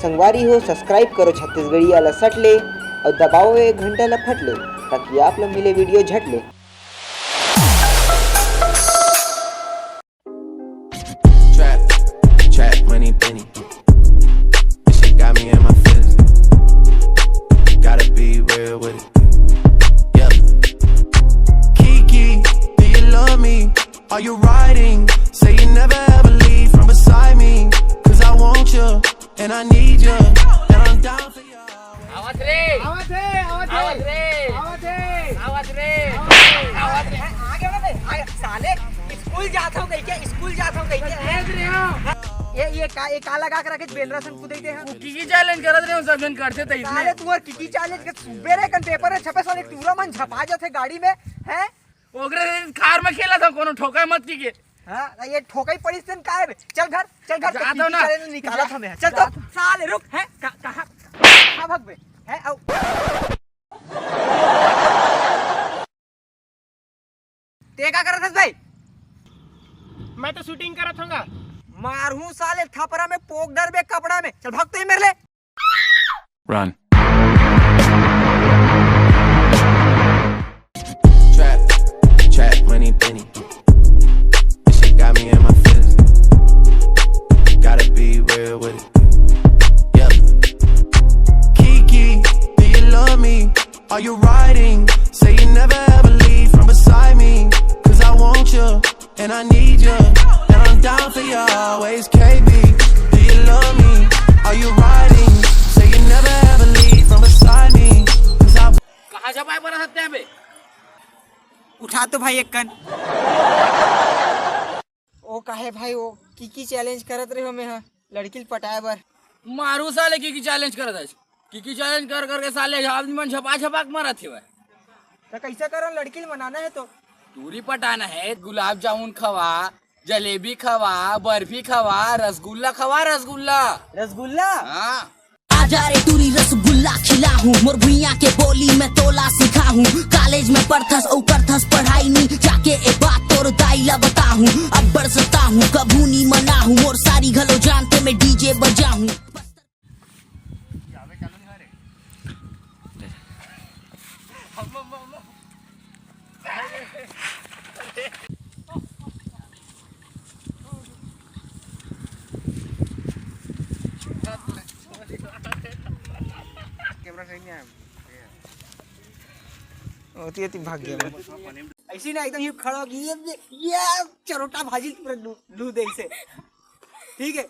संगवारी हो सब्सक्राइब करो छत्तीसगढ़िया ला सटले और दबाओ ये घंटा ला फटले ताकि आप लोग मिले video झटले। Trap money penny. This shit got me in my feelings. Gotta be real with it. Yeah. Kiki, do you love me? Are you riding? Say you never ever leave from beside me. Cause I want you and I need you. And I'm down for you. आवाज रे आवाज रे आवाज आवाज रे आवाज रे आवाज रे आवाज रे आगे बता आगे साले स्कूल जाता हूं कहीं के स्कूल जाता हूं कहीं के ये का लगा के रखे बेलरसन कुदैते हैं की चैलेंज करत रे सब जन करते त साले इसने तू और किकी चैलेंज के सुबेरे कन पेपर में छपे साले पूरा मन छपा जाते गाड़ी में हैं ओकरे कार में खेला था कोनो ठोका मत की के हां ये ठोकई पड़ी सन का है चल घर जाता हूं ना। चैलेंज निकाला था मैं चल तो साले रुक हैं कहां भाग बे हैं आओ ते का करत हस भाई मैं तो शूटिंग करत हूँगा। मारू साले थपरा में पोक डर बे कपड़ा में चल भाग तो ही मेरे ले Run. Trap money penny. This shit got me in my feelings. Gotta be real with it. Yeah. Kiki, do you love me? Are you riding? Say you never ever leave from beside me. Cause I want you and I need you. And I'm down for you always. KB, do you love me? Are you riding? Say you never ever leave from beside me. Cause I कहां छपाए पर हत्ते हैं बे उठा तो भाई एक कन ओ काहे भाई ओ की चैलेंज करत रहे हो मैं हां लड़की पटाए बर मारू साले की चैलेंज करत है की चैलेंज कर करके साले आदमी मन छपा छपा के मारत है तो कैसे करो लड़की मनाना है तो दूरी पटाना है गुलाब जामुन खवा जलेबी खवा बर्फी खवा रसगुल्ला रसगुल्ला हाँ आजा रे टूरी रसगुल्ला खिला हूँ मोर भुइया के बोली में तोला सिखा हूँ कॉलेज में पढ़थस औ करथस पढ़ाई नी जाके एक बात तोर दाइला बता हूँ अब बरसता हूँ कभू नी मना हूँ मोर सारी घलो जानते मैं डीजे बजा हूँ होती भाग गया ऐसी ना एकदम ये खड़ा हो गई ये चरोटा भाजी पूरा लू दे इसे ठीक है।